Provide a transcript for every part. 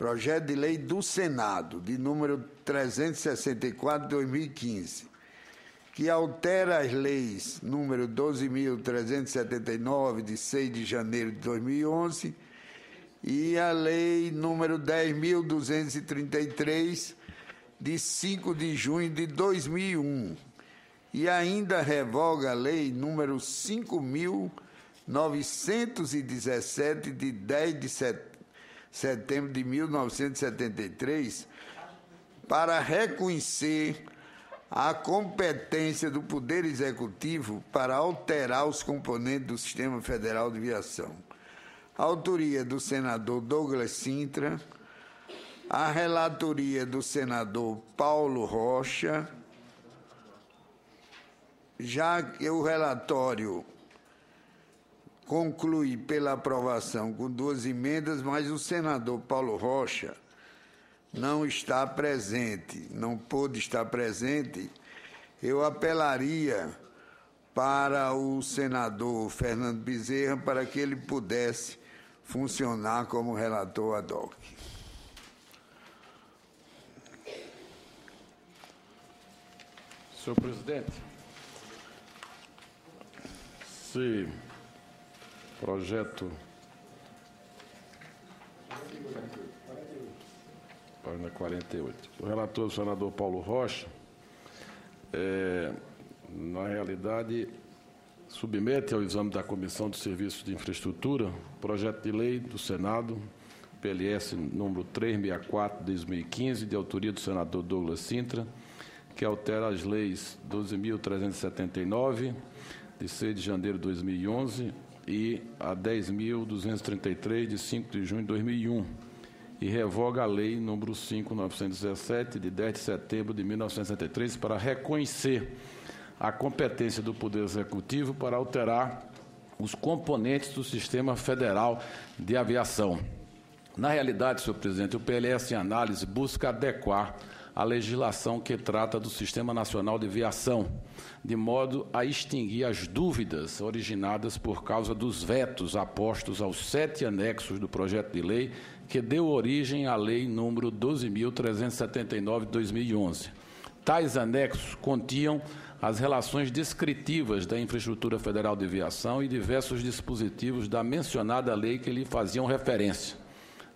projeto de lei do Senado, de número 364 de 2015, que altera as leis número 12.379, de 6 de janeiro de 2011, e a lei número 10.233, de 5 de junho de 2001, e ainda revoga a lei número 5.917, de 10 de setembro de 1973, para reconhecer a competência do Poder Executivo para alterar os componentes do Sistema Federal de Aviação. A autoria do senador Douglas Sintra, a relatoria do senador Paulo Rocha, já que o relatório conclui pela aprovação com 2 emendas, mas o senador Paulo Rocha não está presente, não pôde estar presente, eu apelaria para o senador Fernando Bezerra para que ele pudesse funcionar como relator ad hoc. Senhor presidente, esse projeto, página 48, o relator, o senador Paulo Rocha, na realidade, submete ao exame da Comissão de Serviços de Infraestrutura projeto de lei do Senado, PLS número 364 de 2015, de autoria do senador Douglas Sintra, que altera as leis 12.379, de 6 de janeiro de 2011, e a 10.233, de 5 de junho de 2001, e revoga a lei número 5.917, de 10 de setembro de 1963, para reconhecer a competência do Poder Executivo para alterar os componentes do Sistema Federal de Aviação. Na realidade, senhor presidente, o PLS em análise busca adequar a legislação que trata do Sistema Nacional de Aviação, de modo a extinguir as dúvidas originadas por causa dos vetos apostos aos 7 anexos do projeto de lei que deu origem à Lei número 12.379 de 2011. Tais anexos continham as relações descritivas da infraestrutura federal de aviação e diversos dispositivos da mencionada lei que lhe faziam referência.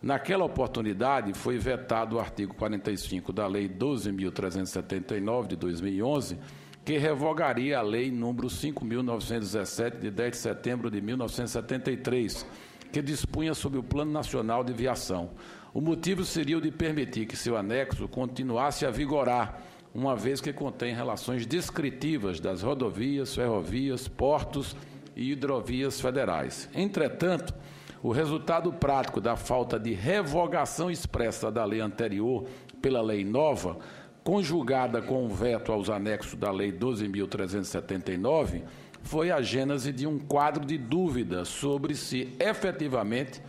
Naquela oportunidade, foi vetado o artigo 45 da Lei 12.379, de 2011, que revogaria a Lei número 5.917, de 10 de setembro de 1973, que dispunha sobre o Plano Nacional de Aviação. O motivo seria o de permitir que seu anexo continuasse a vigorar, uma vez que contém relações descritivas das rodovias, ferrovias, portos e hidrovias federais. Entretanto, o resultado prático da falta de revogação expressa da lei anterior pela lei nova, conjugada com o veto aos anexos da Lei 12.379, foi a gênese de um quadro de dúvida sobre se, efetivamente,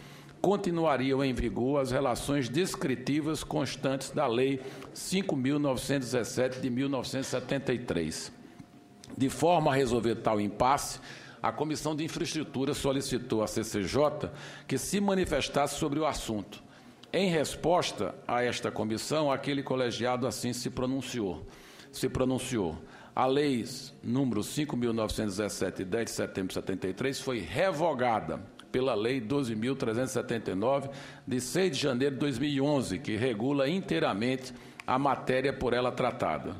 continuariam em vigor as relações descritivas constantes da Lei 5.917, de 1973. De forma a resolver tal impasse, a Comissão de Infraestrutura solicitou à CCJ que se manifestasse sobre o assunto. Em resposta a esta comissão, aquele colegiado assim se pronunciou. A lei número 5.917, de 10 de setembro de 73, foi revogada pela Lei 12.379, de 6 de janeiro de 2011, que regula inteiramente a matéria por ela tratada.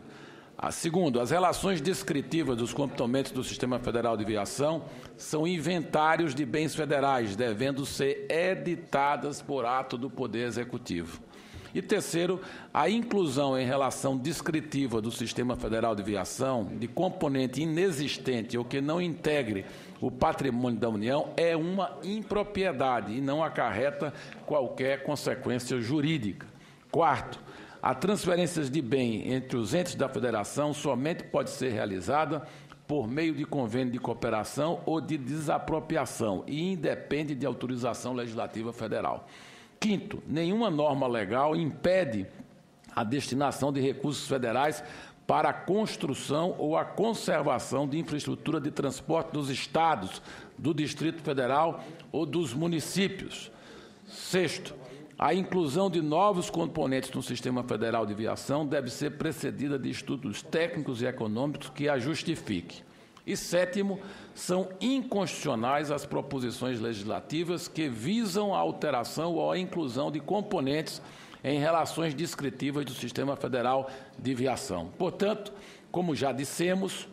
Segundo, as relações descritivas dos componentes do Sistema Federal de Aviação são inventários de bens federais, devendo ser editadas por ato do Poder Executivo. E terceiro, a inclusão em relação descritiva do Sistema Federal de Aviação de componente inexistente ou que não integre o patrimônio da União é uma impropriedade e não acarreta qualquer consequência jurídica. Quarto, a transferência de bem entre os entes da Federação somente pode ser realizada por meio de convênio de cooperação ou de desapropriação e independe de autorização legislativa federal. Quinto, nenhuma norma legal impede a destinação de recursos federais para a construção ou a conservação de infraestrutura de transporte dos estados, do Distrito Federal ou dos municípios. Sexto, A inclusão de novos componentes no Sistema Federal de Viação deve ser precedida de estudos técnicos e econômicos que a justifiquem. E sétimo, são inconstitucionais as proposições legislativas que visam a alteração ou a inclusão de componentes em relações descritivas do Sistema Federal de Viação. Portanto, como já dissemos,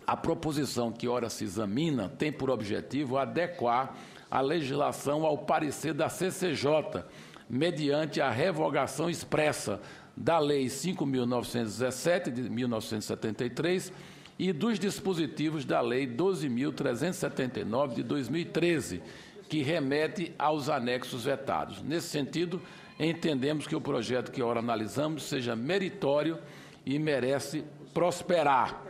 a proposição que ora se examina tem por objetivo adequar a legislação ao parecer da CCJ, mediante a revogação expressa da Lei 5.917, de 1973, e dos dispositivos da Lei 12.379, de 2013, que remete aos anexos vetados. Nesse sentido, entendemos que o projeto que ora analisamos seja meritório e merece prosperar.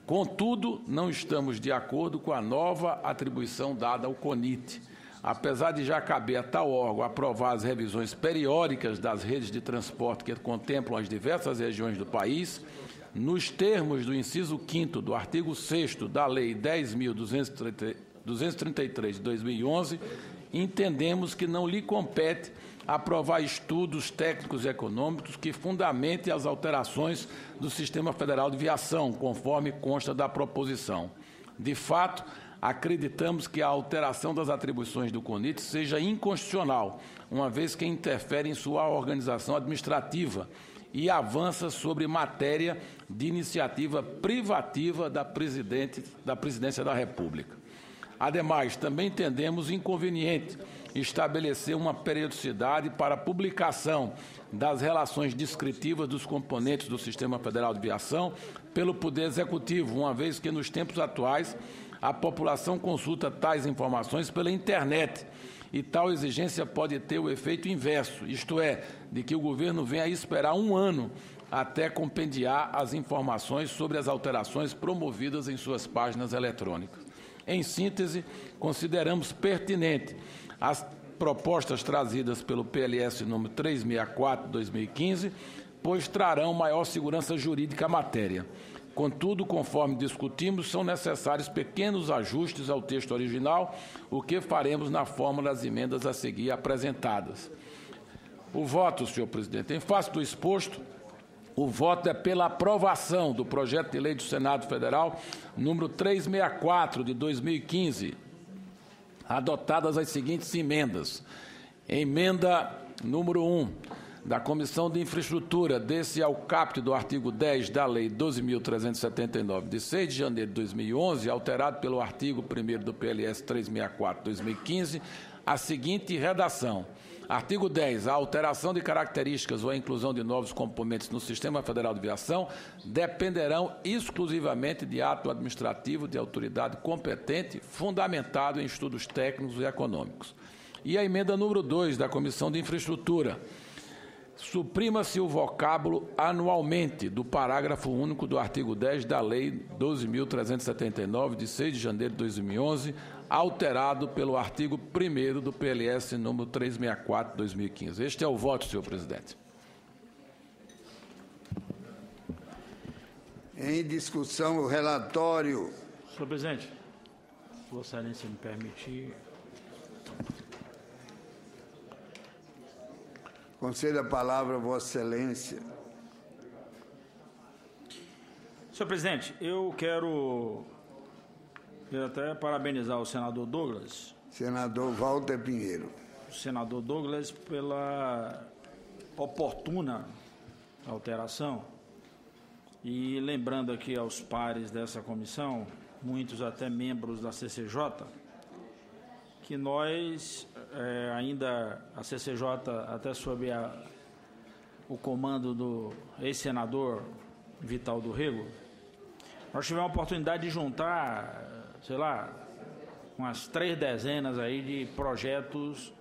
Contudo, não estamos de acordo com a nova atribuição dada ao CONIT. Apesar de já caber a tal órgão aprovar as revisões periódicas das redes de transporte que contemplam as diversas regiões do país, nos termos do inciso 5º do artigo 6º da Lei 10.233 de 2011, entendemos que não lhe compete aprovar estudos técnicos e econômicos que fundamentem as alterações do Sistema Federal de Viação, conforme consta da proposição. De fato, acreditamos que a alteração das atribuições do CONIT seja inconstitucional, uma vez que interfere em sua organização administrativa e avança sobre matéria de iniciativa privativa da Presidência da República. Ademais, também entendemos inconveniente estabelecer uma periodicidade para publicação das relações descritivas dos componentes do Sistema Federal de Viação pelo Poder Executivo, uma vez que, nos tempos atuais, a população consulta tais informações pela internet e tal exigência pode ter o efeito inverso, isto é, de que o governo venha a esperar um ano até compendiar as informações sobre as alterações promovidas em suas páginas eletrônicas. Em síntese, consideramos pertinente as propostas trazidas pelo PLS número 364/2015, pois trarão maior segurança jurídica à matéria. Contudo, conforme discutimos, são necessários pequenos ajustes ao texto original, o que faremos na forma das emendas a seguir apresentadas. O voto, senhor presidente. Em face do exposto, o voto é pela aprovação do projeto de lei do Senado Federal, número 364, de 2015, adotadas as seguintes emendas. Emenda número 1, da Comissão de Infraestrutura, desse ao caput do artigo 10 da Lei 12.379, de 6 de janeiro de 2011, alterado pelo artigo 1º do PLS 364/2015, a seguinte redação. Artigo 10. A alteração de características ou a inclusão de novos componentes no Sistema Federal de Viação dependerão exclusivamente de ato administrativo de autoridade competente, fundamentado em estudos técnicos e econômicos. E a emenda número 2 da Comissão de Infraestrutura. Suprima-se o vocábulo anualmente do parágrafo único do artigo 10 da Lei 12.379, de 6 de janeiro de 2011, alterado pelo artigo 1º do PLS número 364/2015. Este é o voto, senhor presidente. Em discussão, o relatório. Senhor presidente, se Vossa Excelência me permitir. Concedo a palavra a Vossa Excelência. Senhor presidente, eu quero até parabenizar o senador Douglas. Senador Walter Pinheiro. O senador Douglas pela oportuna alteração. E lembrando aqui aos pares dessa comissão, muitos até membros da CCJ, que nós, ainda a CCJ, até sob o comando do ex-senador Vital do Rego, nós tivemos a oportunidade de juntar, sei lá, umas 3 dezenas aí de projetos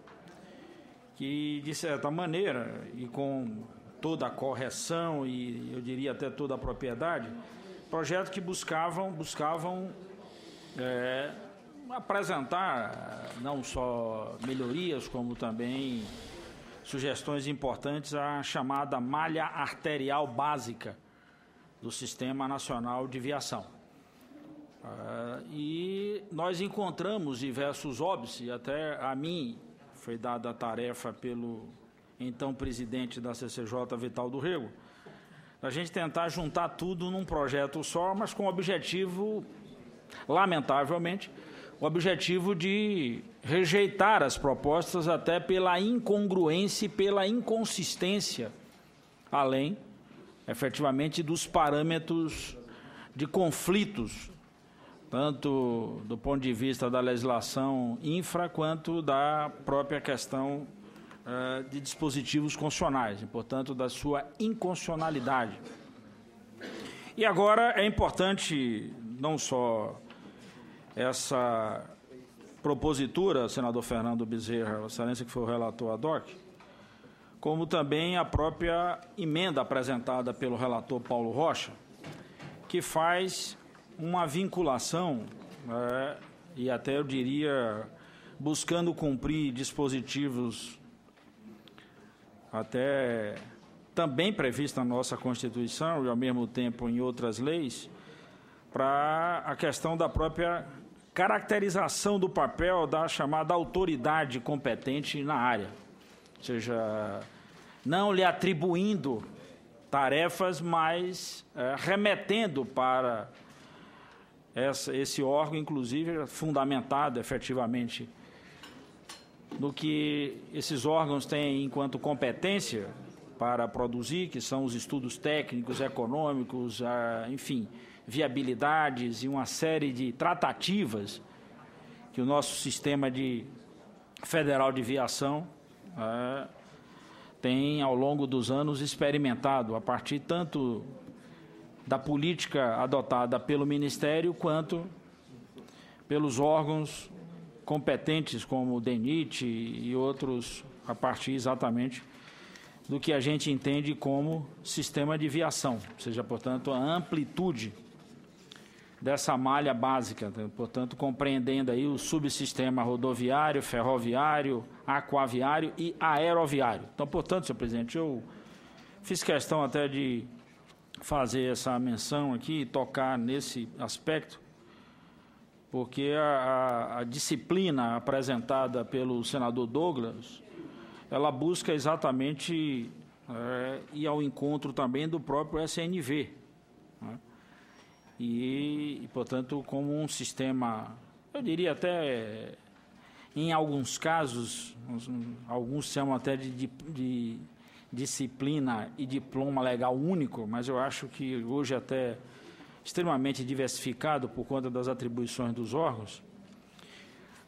que, de certa maneira, e com toda a correção e, eu diria, até toda a propriedade, projetos que buscavam apresentar não só melhorias, como também sugestões importantes à chamada malha arterial básica do Sistema Nacional de Viação. E nós encontramos diversos óbices, e até a mim foi dada a tarefa pelo então presidente da CCJ, Vital do Rego, a gente tentar juntar tudo num projeto só, mas com o objetivo, lamentavelmente, o objetivo de rejeitar as propostas até pela incongruência e pela inconsistência, além, efetivamente, dos parâmetros de conflitos, tanto do ponto de vista da legislação infra, quanto da própria questão de dispositivos constitucionais, e, portanto, da sua inconstitucionalidade. E agora é importante não só essa propositura, senador Fernando Bezerra, excelência que foi o relator ad hoc, como também a própria emenda apresentada pelo relator Paulo Rocha, que faz uma vinculação, e até eu diria, buscando cumprir dispositivos até também previstos na nossa Constituição e, ao mesmo tempo, em outras leis, para a questão da própria caracterização do papel da chamada autoridade competente na área. Ou seja, não lhe atribuindo tarefas, mas remetendo para esse órgão, inclusive, fundamentado efetivamente no que esses órgãos têm enquanto competência para produzir, que são os estudos técnicos, econômicos, enfim, viabilidades e uma série de tratativas que o nosso sistema federal de viação tem, ao longo dos anos, experimentado, a partir tanto da política adotada pelo Ministério, quanto pelos órgãos competentes, como o DENIT e outros, a partir exatamente do que a gente entende como sistema de viação, ou seja, portanto, a amplitude dessa malha básica, portanto, compreendendo aí o subsistema rodoviário, ferroviário, aquaviário e aeroviário. Então, portanto, senhor presidente, eu fiz questão até de fazer essa menção aqui, tocar nesse aspecto, porque a disciplina apresentada pelo senador Douglas, ela busca exatamente ir ao encontro também do próprio SNV, né? E, portanto, como um sistema, eu diria até, em alguns casos, alguns chamam até de disciplina e diploma legal único, mas eu acho que hoje até extremamente diversificado por conta das atribuições dos órgãos,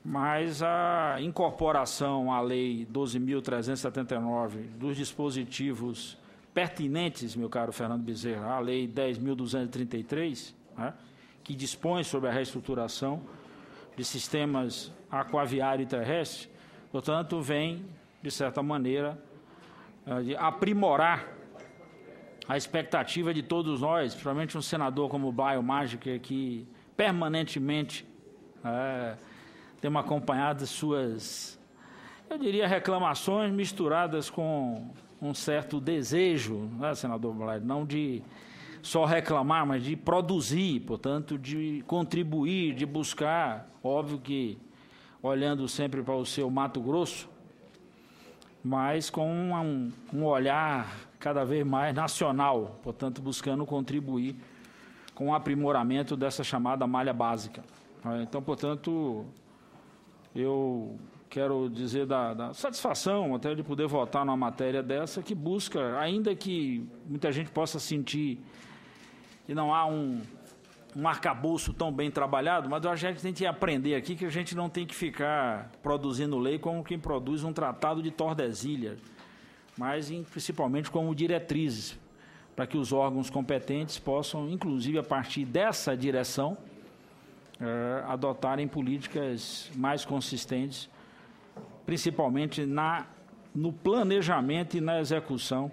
mas a incorporação à Lei 12.379 dos dispositivos pertinentes, meu caro Fernando Bezerra, à Lei 10.233, né, que dispõe sobre a reestruturação de sistemas aquaviário e terrestre, portanto, vem, de certa maneira, de aprimorar a expectativa de todos nós, principalmente um senador como o Blaio Maggi, que permanentemente temos acompanhado suas, eu diria, reclamações misturadas com um certo desejo, né, senador Blaio, não de só reclamar, mas de produzir, portanto, de contribuir, de buscar, óbvio que olhando sempre para o seu Mato Grosso, mas com um olhar cada vez mais nacional, portanto, buscando contribuir com o aprimoramento dessa chamada malha básica. Então, portanto, eu quero dizer da satisfação até de poder votar numa matéria dessa que busca, ainda que muita gente possa sentir que não há um arcabouço tão bem trabalhado, mas a gente tem que aprender aqui que a gente não tem que ficar produzindo lei como quem produz um tratado de Tordesilhas, mas principalmente como diretrizes, para que os órgãos competentes possam, inclusive a partir dessa direção, adotarem políticas mais consistentes, principalmente no planejamento e na execução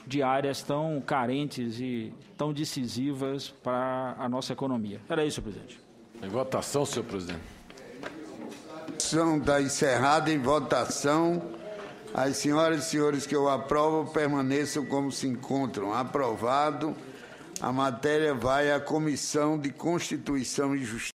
de áreas tão carentes e tão decisivas para a nossa economia. Era isso, senhor presidente. Em votação, senhor presidente. A sessão está encerrada. Em votação. As senhoras e senhores que eu aprovo permaneçam como se encontram. Aprovado. A matéria vai à Comissão de Constituição e Justiça.